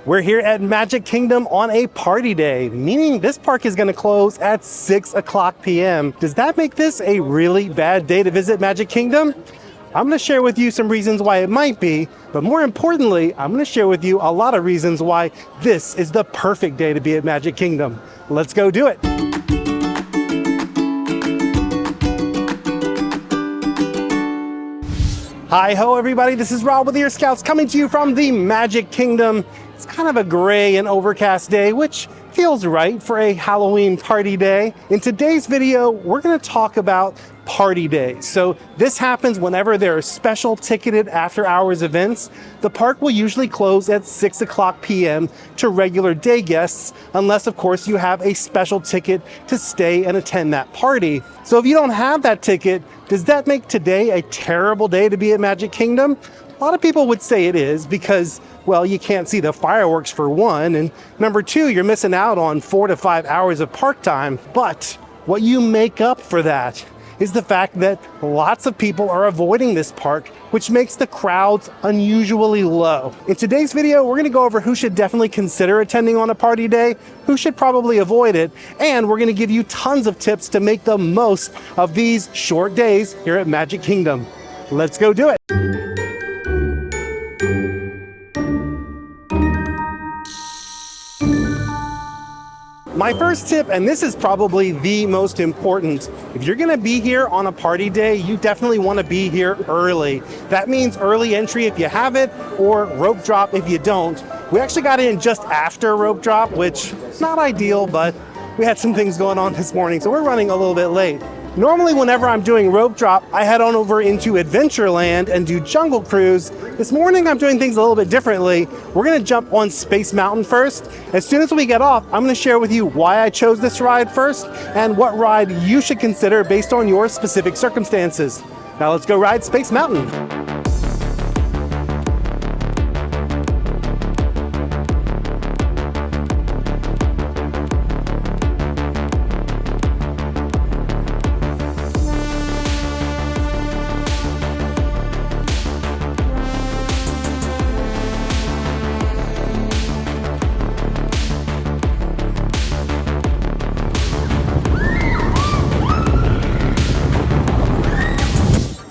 We're here at Magic Kingdom on a party day, meaning this park is going to close at 6 o'clock p.m. Does that make this a really bad day to visit Magic Kingdom? I'm going to share with you some reasons why it might be, but more importantly, I'm going to share with you a lot of reasons why this is the perfect day to be at Magic Kingdom. Let's go do it. Hi-ho everybody, this is Rob with Ear Scouts coming to you from the Magic Kingdom. It's kind of a gray and overcast day, which feels right for a Halloween party day. In today's video, we're going to talk about party days. So this happens whenever there are special ticketed after hours events. The park will usually close at 6 o'clock p.m. to regular day guests, unless of course you have a special ticket to stay and attend that party. So if you don't have that ticket, does that make today a terrible day to be at Magic Kingdom? A lot of people would say it is because, well, you can't see the fireworks for one, and number two, you're missing out on 4 to 5 hours of park time. But what you make up for that is the fact that lots of people are avoiding this park, which makes the crowds unusually low. In today's video, we're gonna go over who should definitely consider attending on a party day, who should probably avoid it, and we're gonna give you tons of tips to make the most of these short days here at Magic Kingdom. Let's go do it. My first tip, and this is probably the most important, if you're gonna be here on a party day, you definitely wanna be here early. That means early entry if you have it, or rope drop if you don't. We actually got in just after rope drop, which is not ideal, but we had some things going on this morning, so we're running a little bit late. Normally, whenever I'm doing rope drop, I head on over into Adventureland and do Jungle Cruise. This morning, I'm doing things a little bit differently. We're gonna jump on Space Mountain first. As soon as we get off, I'm gonna share with you why I chose this ride first and what ride you should consider based on your specific circumstances. Now let's go ride Space Mountain.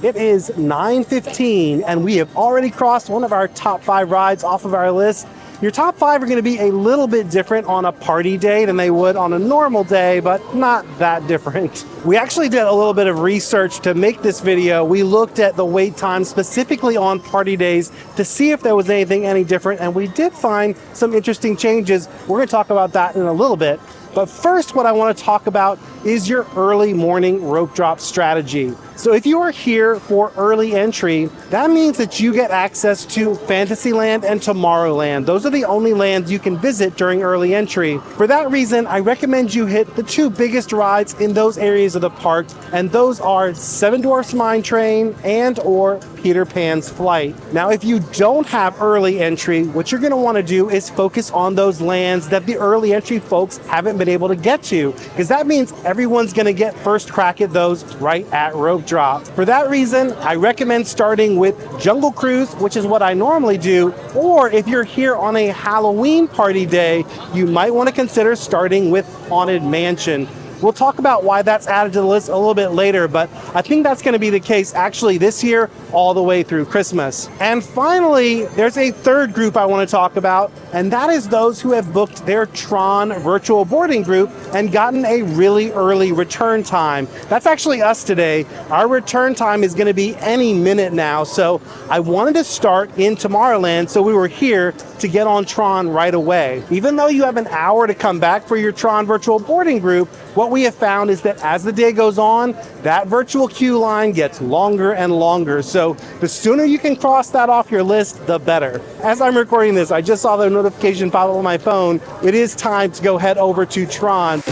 It is 9:15 and we have already crossed one of our top 5 rides off of our list. Your top 5 are going to be a little bit different on a party day than they would on a normal day, but not that different. We actually did a little bit of research to make this video. We looked at the wait time specifically on party days to see if there was anything any different, and we did find some interesting changes. We're going to talk about that in a little bit. But first, what I want to talk about is your early morning rope drop strategy. So if you are here for early entry, that means that you get access to Fantasyland and Tomorrowland. Those are the only lands you can visit during early entry. For that reason, I recommend you hit the 2 biggest rides in those areas of the park, and those are Seven Dwarfs Mine Train and or Peter Pan's Flight. Now, if you don't have early entry, what you're gonna wanna do is focus on those lands that the early entry folks haven't been able to get to, because that means everyone's gonna get first crack at those right at rope drop. For that reason, I recommend starting with Jungle Cruise, which is what I normally do, or if you're here on a Halloween party day, you might want to consider starting with Haunted Mansion. We'll talk about why that's added to the list a little bit later, but I think that's going to be the case actually this year all the way through Christmas. And finally, there's a third group I want to talk about, and that is those who have booked their Tron virtual boarding group and gotten a really early return time. That's actually us today. Our return time is going to be any minute now, so I wanted to start in Tomorrowland, so we were here to get on Tron right away. Even though you have an hour to come back for your Tron virtual boarding group, what we have found is that as the day goes on, that virtual queue line gets longer and longer. So the sooner you can cross that off your list, the better. As I'm recording this, I just saw the notification pop up on my phone. It is time to go head over to Tron.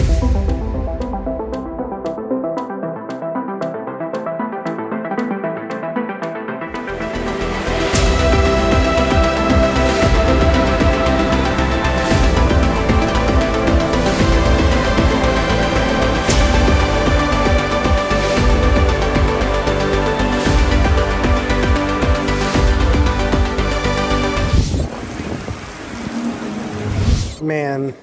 Man,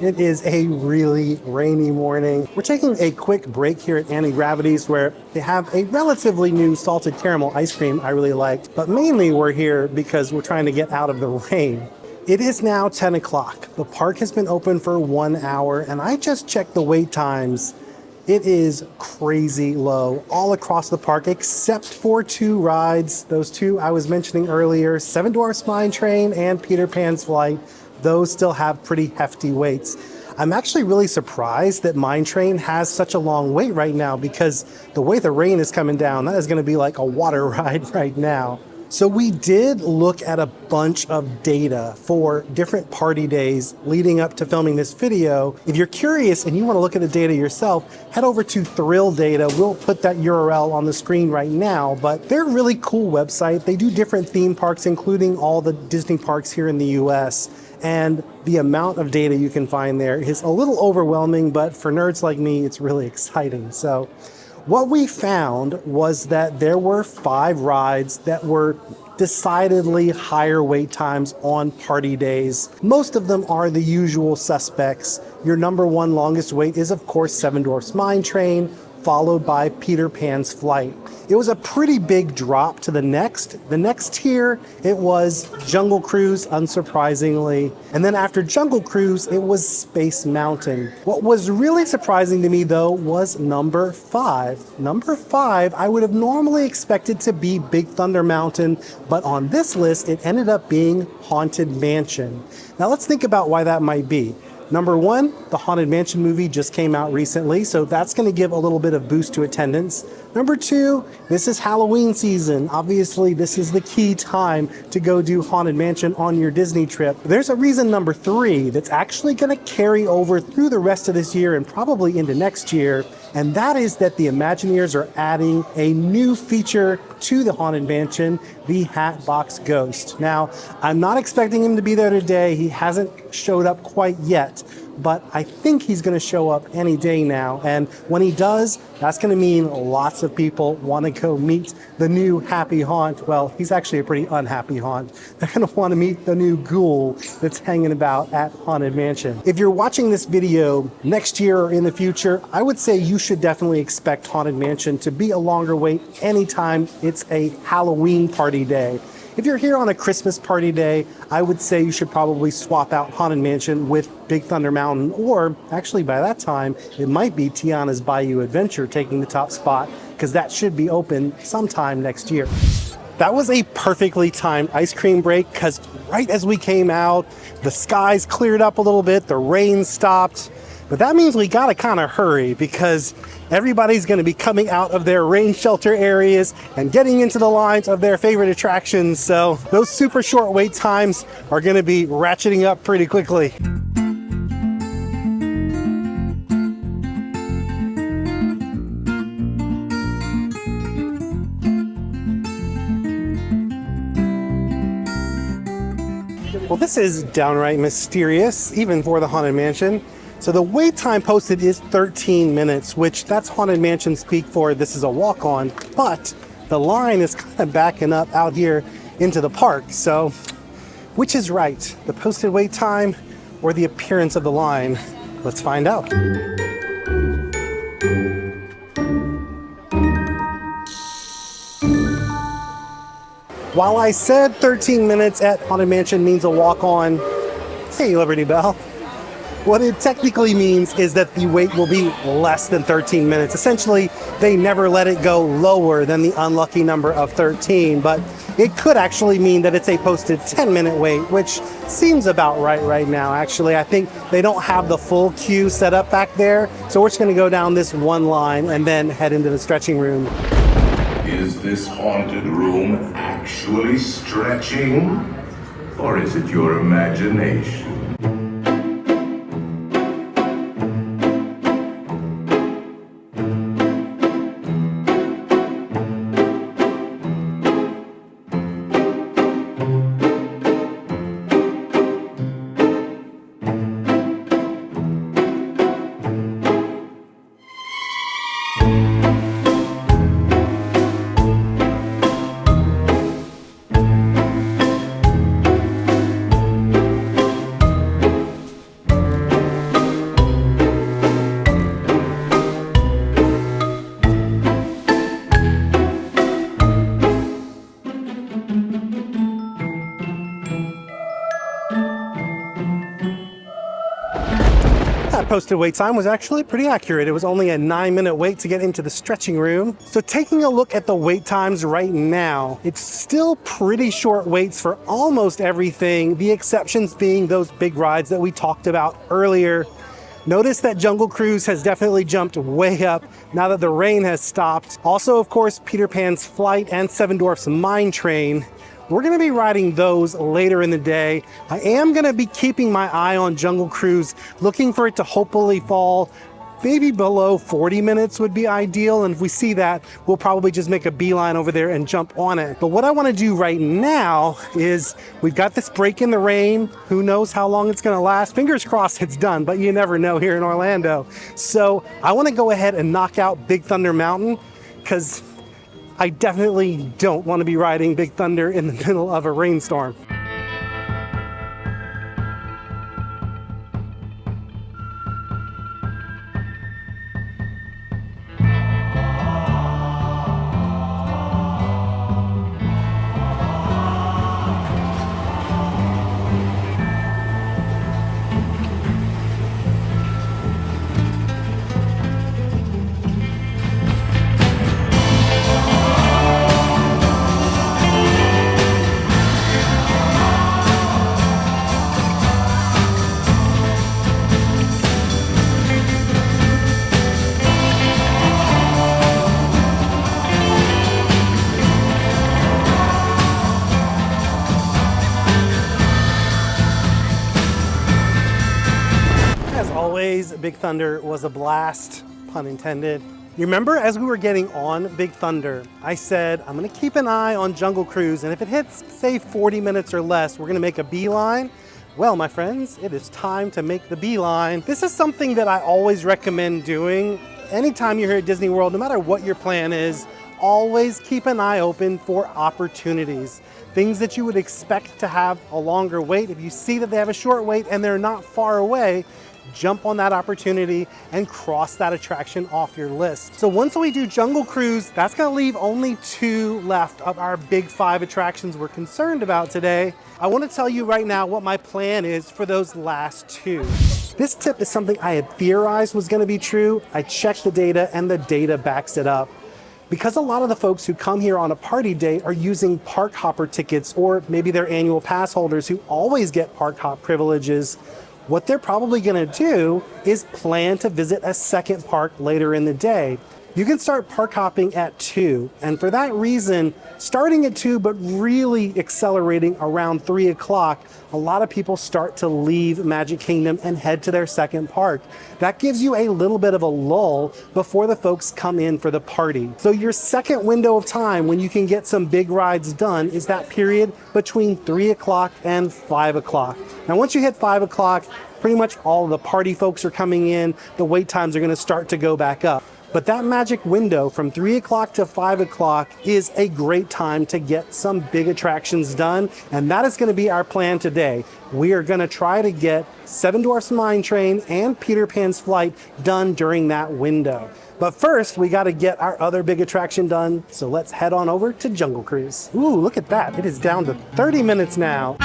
it is a really rainy morning. We're taking a quick break here at Anti-Gravity's where they have a relatively new salted caramel ice cream I really liked, but mainly we're here because we're trying to get out of the rain. It is now 10 o'clock. The park has been open for 1 hour and I just checked the wait times. It is crazy low all across the park except for 2 rides. Those 2 I was mentioning earlier, Seven Dwarfs Mine Train and Peter Pan's Flight. Those still have pretty hefty waits. I'm actually really surprised that Mine Train has such a long wait right now because the way the rain is coming down, that is going to be like a water ride right now. So we did look at a bunch of data for different party days leading up to filming this video. If you're curious and you want to look at the data yourself, head over to Thrill Data. We'll put that URL on the screen right now, but they're a really cool website. They do different theme parks, including all the Disney parks here in the US. And the amount of data you can find there is a little overwhelming, but for nerds like me, it's really exciting. So what we found was that there were 5 rides that were decidedly higher wait times on party days. Most of them are the usual suspects. Your number 1 longest wait is, of course, Seven Dwarfs Mine Train, followed by Peter Pan's Flight. It was a pretty big drop to the next. The next tier, it was Jungle Cruise, unsurprisingly. And then after Jungle Cruise, it was Space Mountain. What was really surprising to me, though, was number 5. Number 5, I would have normally expected to be Big Thunder Mountain, but on this list, it ended up being Haunted Mansion. Now let's think about why that might be. Number 1, the Haunted Mansion movie just came out recently, so that's going to give a little bit of boost to attendance. Number 2, this is Halloween season. Obviously, this is the key time to go do Haunted Mansion on your Disney trip. There's a reason, number 3, that's actually going to carry over through the rest of this year and probably into next year, and that is that the Imagineers are adding a new feature to the Haunted Mansion, the Hatbox Ghost. Now, I'm not expecting him to be there today. He hasn't showed up quite yet, but I think he's going to show up any day now. And when he does, that's going to mean lots of people want to go meet the new happy haunt. Well, he's actually a pretty unhappy haunt. They're going to want to meet the new ghoul that's hanging about at Haunted Mansion. If you're watching this video next year or in the future, I would say you should definitely expect Haunted Mansion to be a longer wait anytime it's a Halloween party day. If you're here on a Christmas party day, I would say you should probably swap out Haunted Mansion with Big Thunder Mountain, or actually by that time, it might be Tiana's Bayou Adventure taking the top spot, because that should be open sometime next year. That was a perfectly timed ice cream break, because right as we came out, the skies cleared up a little bit, the rain stopped, but that means we gotta kind of hurry because everybody's going to be coming out of their rain shelter areas and getting into the lines of their favorite attractions. So those super short wait times are going to be ratcheting up pretty quickly. Well, this is downright mysterious, even for the Haunted Mansion. So the wait time posted is 13 minutes, which that's Haunted Mansion speak for this is a walk-on, but the line is kind of backing up out here into the park. So which is right, the posted wait time or the appearance of the line? Let's find out. While I said 13 minutes at Haunted Mansion means a walk-on, hey Liberty Bell. What it technically means is that the wait will be less than 13 minutes. Essentially, they never let it go lower than the unlucky number of 13, but it could actually mean that it's a posted 10-minute wait, which seems about right now, actually. I think they don't have the full queue set up back there, so we're just gonna go down this one line and then head into the stretching room. Is this haunted room actually stretching? Or is it your imagination? That posted wait time was actually pretty accurate. It was only a 9-minute wait to get into the stretching room. So taking a look at the wait times right now, it's still pretty short waits for almost everything, the exceptions being those big rides that we talked about earlier. Notice that Jungle Cruise has definitely jumped way up now that the rain has stopped. Also, of course, Peter Pan's Flight and Seven Dwarfs Mine Train. We're gonna be riding those later in the day. I am gonna be keeping my eye on Jungle Cruise, looking for it to hopefully fall maybe below 40 minutes would be ideal. And if we see that, we'll probably just make a beeline over there and jump on it. But what I wanna do right now is we've got this break in the rain. Who knows how long it's gonna last? Fingers crossed it's done, but you never know here in Orlando. So I wanna go ahead and knock out Big Thunder Mountain because I definitely don't want to be riding Big Thunder in the middle of a rainstorm. Big Thunder was a blast, pun intended. You remember as we were getting on Big Thunder, I said, I'm gonna keep an eye on Jungle Cruise, and if it hits, say 40 minutes or less, we're gonna make a beeline. Well, my friends, it is time to make the beeline. This is something that I always recommend doing. Anytime you're here at Disney World, no matter what your plan is, always keep an eye open for opportunities. Things that you would expect to have a longer wait. If you see that they have a short wait and they're not far away, jump on that opportunity and cross that attraction off your list. So once we do Jungle Cruise, that's gonna leave only 2 left of our big 5 attractions we're concerned about today. I wanna tell you right now what my plan is for those last 2. This tip is something I had theorized was gonna be true. I checked the data and the data backs it up. Because a lot of the folks who come here on a party day are using park hopper tickets, or maybe they're annual pass holders who always get park hop privileges, what they're probably gonna do is plan to visit a second park later in the day. You can start park hopping at 2, and for that reason, starting at 2 but really accelerating around 3 o'clock, a lot of people start to leave Magic Kingdom and head to their second park. That gives you a little bit of a lull before the folks come in for the party. So your second window of time when you can get some big rides done is that period between 3 o'clock and 5 o'clock. Now once you hit 5 o'clock, pretty much all of the party folks are coming in, the wait times are gonna start to go back up. But that magic window from 3 o'clock to 5 o'clock is a great time to get some big attractions done, and that is going to be our plan today. We are going to try to get Seven Dwarfs Mine Train and Peter Pan's Flight done during that window. But first, we got to get our other big attraction done, so let's head on over to Jungle Cruise. Ooh, look at that. It is down to 30 minutes now.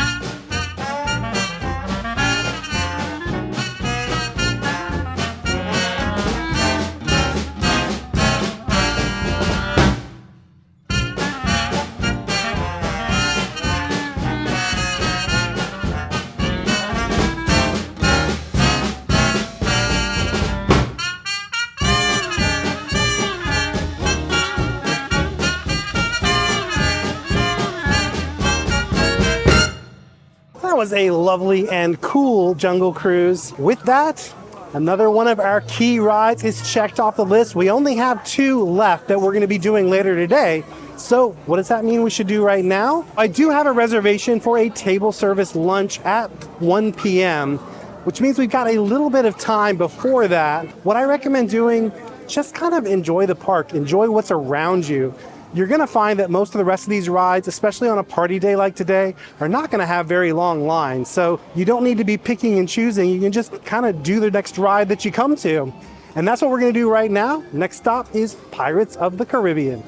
Was a lovely and cool Jungle Cruise. With that, another one of our key rides is checked off the list. We only have 2 left that we're going to be doing later today. So what does that mean we should do right now? I do have a reservation for a table service lunch at 1 p.m., which means we've got a little bit of time before that. What I recommend doing, just kind of enjoy the park, enjoy what's around you. You're gonna find that most of the rest of these rides, especially on a party day like today, are not gonna have very long lines. So you don't need to be picking and choosing. You can just kind of do the next ride that you come to. And that's what we're gonna do right now. Next stop is Pirates of the Caribbean.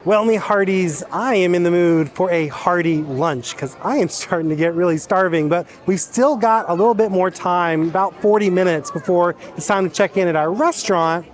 Well, me hearties, I am in the mood for a hearty lunch because I am starting to get really starving, but we've still got a little bit more time, about 40 minutes before it's time to check in at our restaurant.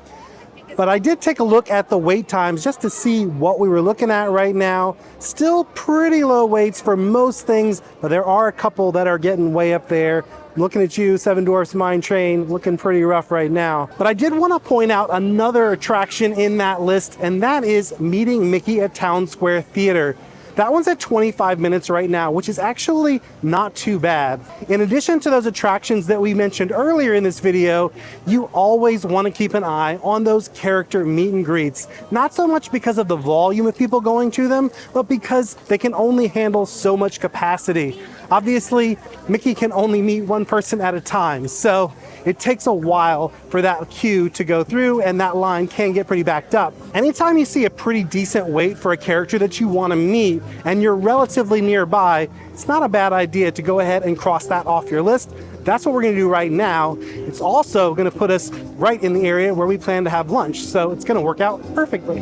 But I did take a look at the wait times just to see what we were looking at right now. Still pretty low waits for most things, but there are a couple that are getting way up there. Looking at you, Seven Dwarfs Mine Train, looking pretty rough right now. But I did want to point out another attraction in that list, and that is meeting Mickey at Town Square Theater. That one's at 25 minutes right now, which is actually not too bad. In addition to those attractions that we mentioned earlier in this video, you always want to keep an eye on those character meet and greets. Not so much because of the volume of people going to them, but because they can only handle so much capacity. Obviously, Mickey can only meet one person at a time, so it takes a while for that queue to go through and that line can get pretty backed up. Anytime you see a pretty decent wait for a character that you want to meet and you're relatively nearby, it's not a bad idea to go ahead and cross that off your list. That's what we're going to do right now. It's also going to put us right in the area where we plan to have lunch, so it's going to work out perfectly.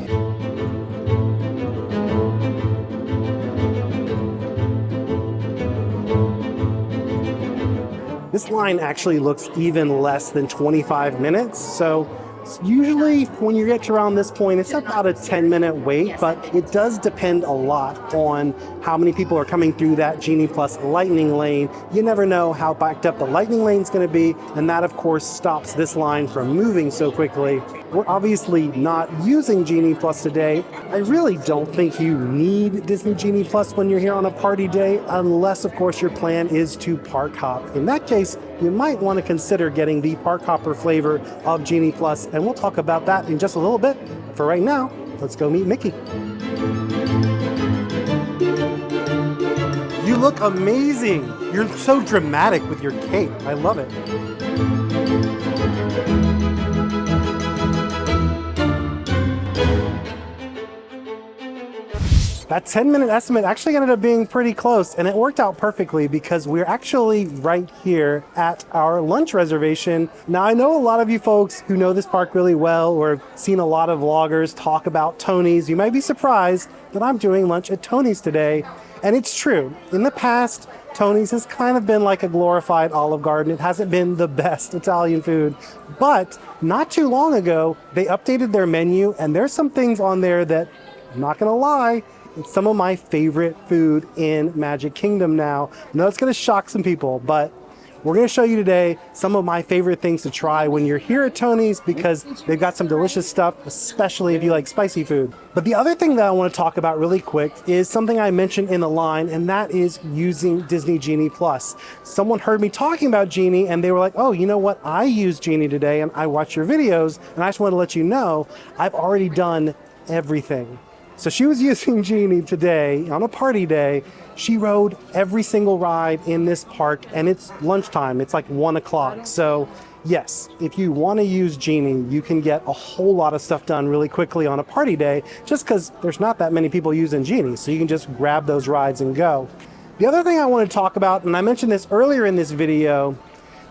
This line actually looks even less than 25 minutes, so usually when you get to around this point, it's about a 10-minute wait, but it does depend a lot on how many people are coming through that Genie Plus Lightning Lane. You never know how backed up the Lightning Lane is going to be, and that, of course, stops this line from moving so quickly. We're obviously not using Genie Plus today. I really don't think you need Disney Genie Plus when you're here on a party day, unless, of course, your plan is to park hop. In that case, you might want to consider getting the Park Hopper flavor of Genie Plus, and we'll talk about that in just a little bit. For right now, let's go meet Mickey. You look amazing. You're so dramatic with your cape. I love it. That 10-minute estimate actually ended up being pretty close, and it worked out perfectly because we're actually right here at our lunch reservation. Now, I know a lot of you folks who know this park really well or have seen a lot of vloggers talk about Tony's. You might be surprised that I'm doing lunch at Tony's today, and it's true. In the past, Tony's has kind of been like a glorified Olive Garden. It hasn't been the best Italian food, but not too long ago, they updated their menu, and there's some things on there that, I'm not gonna lie, it's some of my favorite food in Magic Kingdom now. I know it's going to shock some people, but we're going to show you today some of my favorite things to try when you're here at Tony's because they've got some delicious stuff, especially if you like spicy food. But the other thing that I want to talk about really quick is something I mentioned in the line, and that is using Disney Genie Plus. Someone heard me talking about Genie and they were like, oh, you know what? I use Genie today and I watch your videos, and I just want to let you know I've already done everything. So she was using Genie today on a party day. She rode every single ride in this park, and it's lunchtime. It's like 1 o'clock. So yes, if you want to use Genie, you can get a whole lot of stuff done really quickly on a party day just because there's not that many people using Genie. So you can just grab those rides and go. The other thing I want to talk about, and I mentioned this earlier in this video,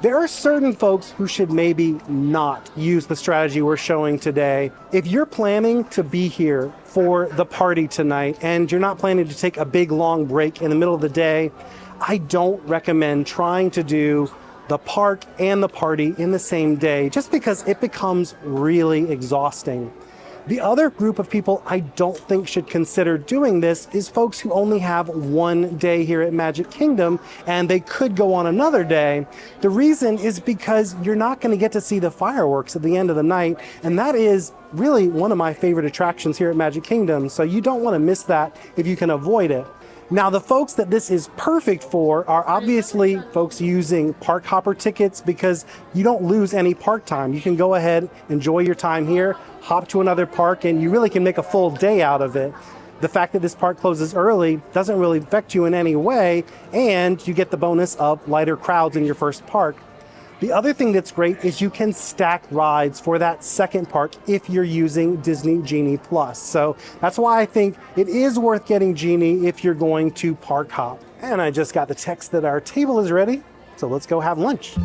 there are certain folks who should maybe not use the strategy we're showing today. If you're planning to be here for the party tonight and you're not planning to take a big long break in the middle of the day, I don't recommend trying to do the park and the party in the same day just because it becomes really exhausting. The other group of people I don't think should consider doing this is folks who only have one day here at Magic Kingdom and they could go on another day. The reason is because you're not going to get to see the fireworks at the end of the night, and that is really one of my favorite attractions here at Magic Kingdom, so you don't want to miss that if you can avoid it. Now, the folks that this is perfect for are obviously folks using Park Hopper tickets because you don't lose any park time. You can go ahead, enjoy your time here, hop to another park, and you really can make a full day out of it. The fact that this park closes early doesn't really affect you in any way, and you get the bonus of lighter crowds in your first park. The other thing that's great is you can stack rides for that second park if you're using Disney Genie Plus. So that's why I think it is worth getting Genie if you're going to park hop. And I just got the text that our table is ready, so let's go have lunch.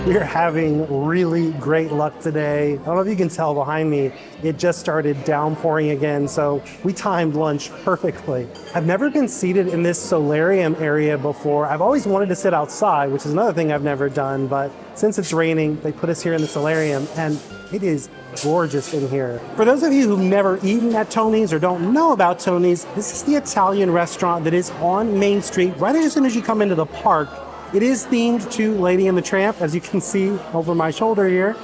We are having really great luck today. I don't know if you can tell behind me, it just started downpouring again, so we timed lunch perfectly. I've never been seated in this solarium area before. I've always wanted to sit outside, which is another thing I've never done, but since it's raining, they put us here in the solarium, and it is gorgeous in here. For those of you who've never eaten at Tony's or don't know about Tony's, this is the Italian restaurant that is on Main Street, right as soon as you come into the park. It is themed to Lady and the Tramp, as you can see over my shoulder here.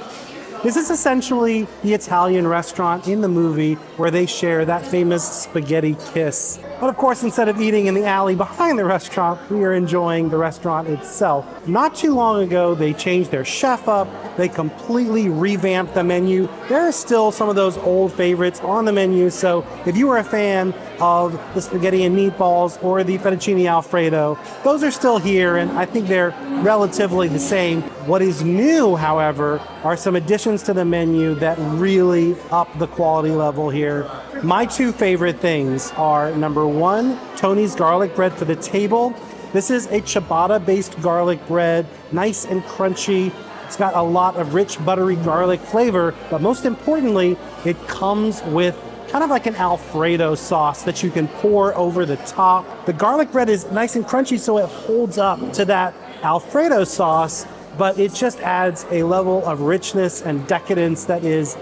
This is essentially the Italian restaurant in the movie where they share that famous spaghetti kiss. But of course, instead of eating in the alley behind the restaurant, we are enjoying the restaurant itself. Not too long ago, they changed their chef up. They completely revamped the menu. There are still some of those old favorites on the menu, so if you are a fan of the spaghetti and meatballs or the fettuccine alfredo, those are still here, and I think they're relatively the same. What is new, however, are some additions to the menu that really up the quality level here. My two favorite things are, number one, Tony's garlic bread for the table. This is a ciabatta-based garlic bread, nice and crunchy. It's got a lot of rich, buttery garlic flavor, but most importantly, it comes with kind of like an Alfredo sauce that you can pour over the top. The garlic bread is nice and crunchy, so it holds up to that Alfredo sauce, but it just adds a level of richness and decadence that is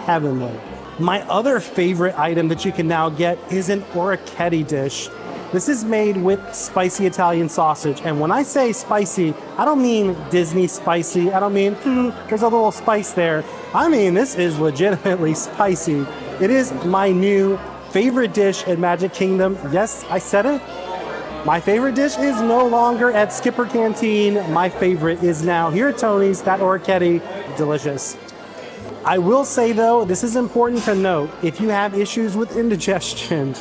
heavenly. My other favorite item that you can now get is an orecchiette dish. This is made with spicy Italian sausage. And when I say spicy, I don't mean Disney spicy. I don't mean, there's a little spice there. I mean, this is legitimately spicy. It is my new favorite dish at Magic Kingdom. Yes, I said it. My favorite dish is no longer at Skipper Canteen. My favorite is now here at Tony's. That orecchiette, delicious. I will say though, this is important to note, if you have issues with indigestion,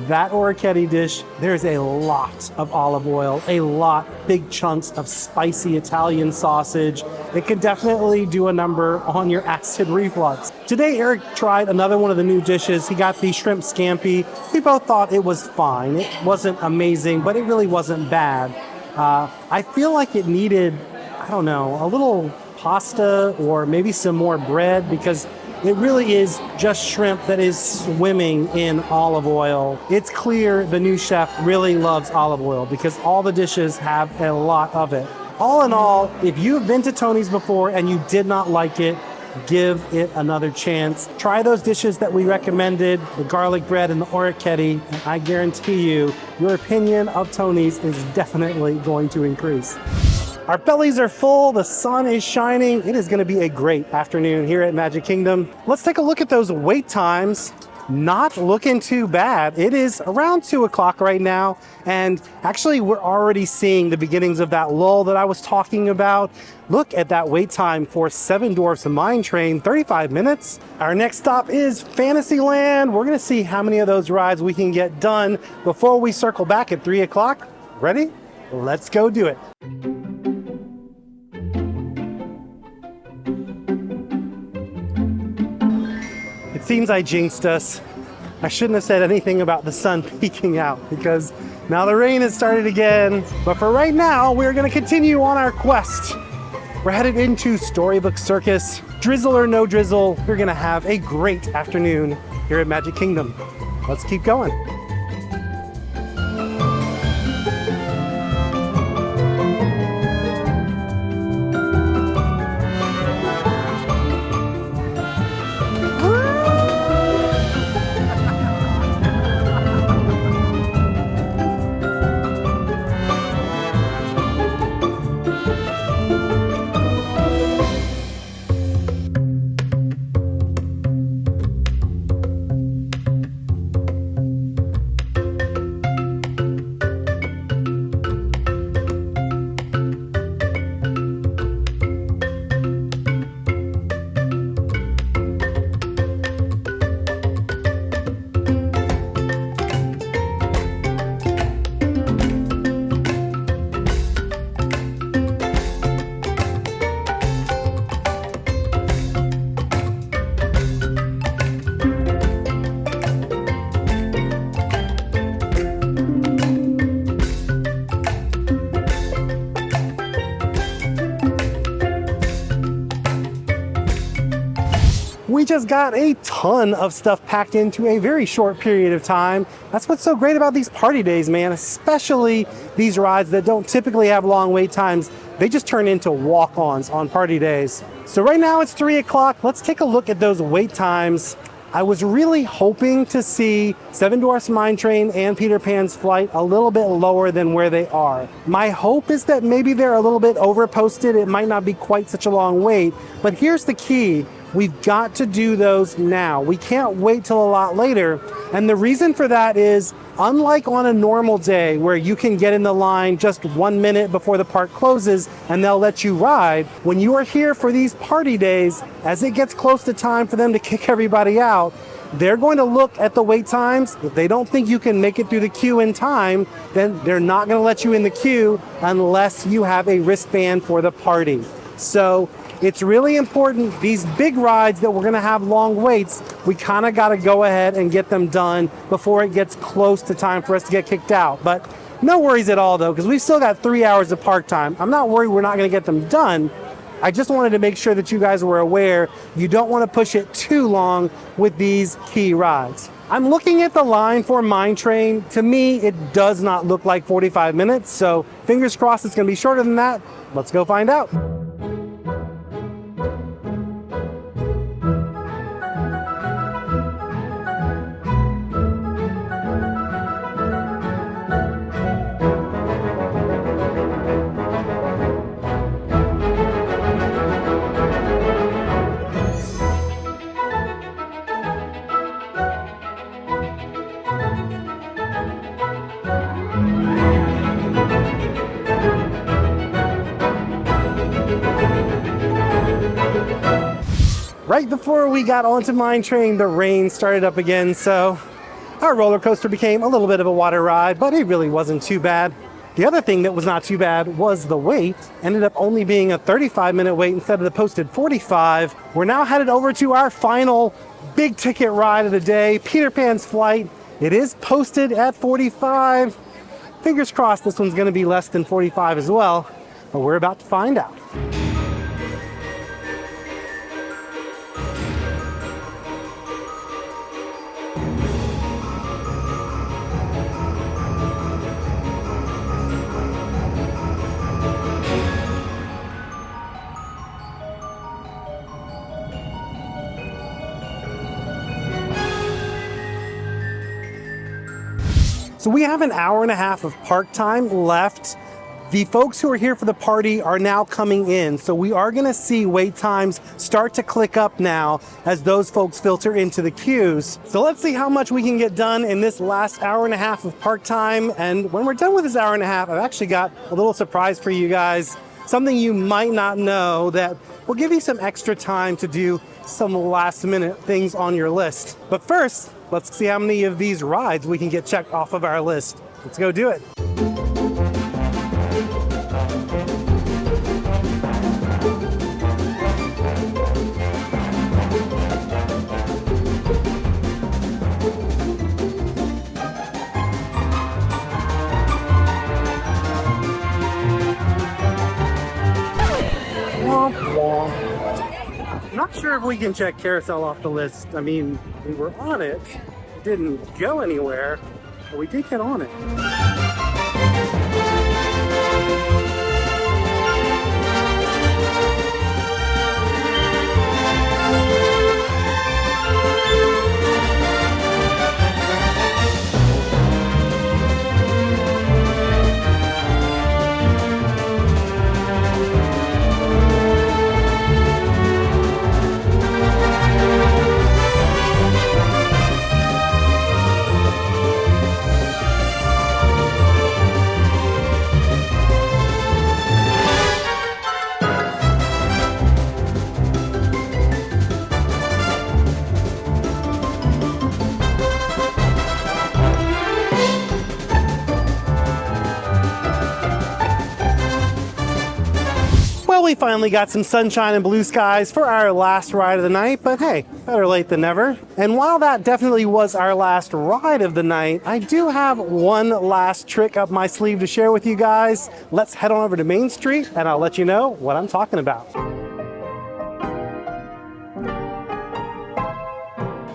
that orecchiette dish, there's a lot of olive oil, a lot, big chunks of spicy Italian sausage. It could definitely do a number on your acid reflux. Today, Eric tried another one of the new dishes. He got the shrimp scampi. We both thought it was fine. It wasn't amazing, but it really wasn't bad. I feel like it needed, I don't know, a little pasta or maybe some more bread, because it really is just shrimp that is swimming in olive oil. It's clear the new chef really loves olive oil because all the dishes have a lot of it. All in all, if you've been to Tony's before and you did not like it, give it another chance. Try those dishes that we recommended, the garlic bread and the orecchiette, and I guarantee you, your opinion of Tony's is definitely going to increase. Our bellies are full, the sun is shining. It is going to be a great afternoon here at Magic Kingdom. Let's take a look at those wait times. Not looking too bad. It is around 2 o'clock right now, and actually we're already seeing the beginnings of that lull that I was talking about. Look at that wait time for Seven Dwarfs Mine Train, 35 minutes. Our next stop is Fantasyland. We're going to see how many of those rides we can get done before we circle back at 3 o'clock. Ready? Let's go do it. It seems I jinxed us. I shouldn't have said anything about the sun peeking out because now the rain has started again. But for right now, we're going to continue on our quest. We're headed into Storybook Circus. Drizzle or no drizzle, we're going to have a great afternoon here at Magic Kingdom. Let's keep going. just got a ton of stuff packed into a very short period of time. That's what's so great about these party days, man, especially these rides that don't typically have long wait times. They just turn into walk-ons on party days. So right now it's 3 o'clock. Let's take a look at those wait times. I was really hoping to see Seven Dwarfs Mine Train and Peter Pan's Flight a little bit lower than where they are. My hope is that maybe they're a little bit overposted. It might not be quite such a long wait, but here's the key. We've got to do those now. We can't wait till a lot later. And the reason for that is, unlike on a normal day where you can get in the line just 1 minute before the park closes and they'll let you ride, when you are here for these party days, as it gets close to time for them to kick everybody out, they're going to look at the wait times. If they don't think you can make it through the queue in time, then they're not going to let you in the queue unless you have a wristband for the party. So it's really important, these big rides that we're gonna have long waits, we kinda gotta go ahead and get them done before it gets close to time for us to get kicked out. But no worries at all though, because we've still got 3 hours of park time. I'm not worried we're not gonna get them done. I just wanted to make sure that you guys were aware you don't wanna push it too long with these key rides. I'm looking at the line for Mine Train. To me, it does not look like 45 minutes, so fingers crossed it's gonna be shorter than that. Let's go find out. Right before we got onto Mine Train, the rain started up again, so our roller coaster became a little bit of a water ride, but it really wasn't too bad. The other thing that was not too bad was the wait. Ended up only being a 35-minute wait instead of the posted 45. We're now headed over to our final big ticket ride of the day, Peter Pan's Flight. It is posted at 45. Fingers crossed this one's gonna be less than 45 as well, but we're about to find out. So we have an hour and a half of park time left. The folks who are here for the party are now coming in. So we are gonna see wait times start to click up now as those folks filter into the queues. So let's see how much we can get done in this last hour and a half of park time. And when we're done with this hour and a half, I've actually got a little surprise for you guys. Something you might not know that will give you some extra time to do some last minute things on your list. But first, let's see how many of these rides we can get checked off of our list. Let's go do it. I'm not sure if we can check Carousel off the list. I mean, we were on it, didn't go anywhere, but we did get on it. Well, we finally got some sunshine and blue skies for our last ride of the night, but hey, better late than never. And while that definitely was our last ride of the night, I do have one last trick up my sleeve to share with you guys. Let's head on over to Main Street and I'll let you know what I'm talking about.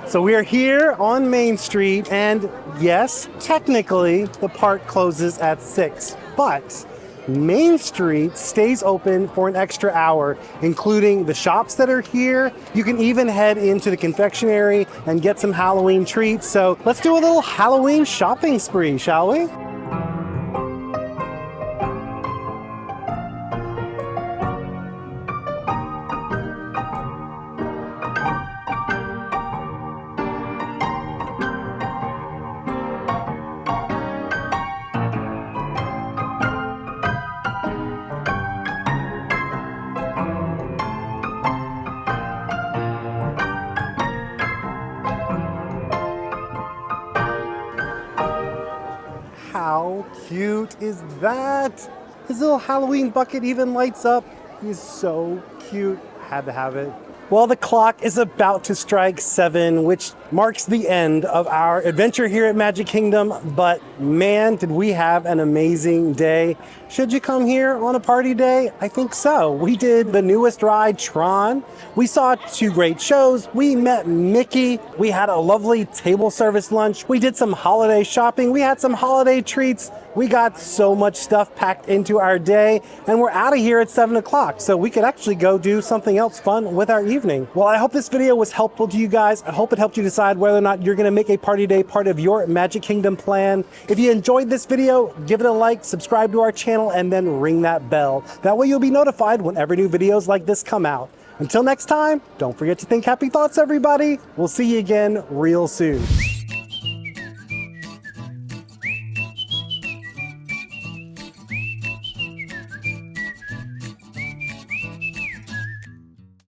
So we are here on Main Street, and yes, technically the park closes at 6, but Main Street stays open for an extra hour, including the shops that are here. You can even head into the confectionery and get some Halloween treats. So let's do a little Halloween shopping spree, shall we? How cute is that? His little Halloween bucket even lights up. He's so cute. Had to have it. Well, the clock is about to strike 7, which marks the end of our adventure here at Magic Kingdom. But man, did we have an amazing day. Should you come here on a party day? I think so. We did the newest ride, Tron. We saw 2 great shows. We met Mickey. We had a lovely table service lunch. We did some holiday shopping. We had some holiday treats. We got so much stuff packed into our day, and we're out of here at 7 o'clock, so we could actually go do something else fun with our evening. Well, I hope this video was helpful to you guys. I hope it helped you decide whether or not you're gonna make a party day part of your Magic Kingdom plan. If you enjoyed this video, give it a like, subscribe to our channel, and then ring that bell. That way you'll be notified whenever new videos like this come out. Until next time, don't forget to think happy thoughts, everybody. We'll see you again real soon.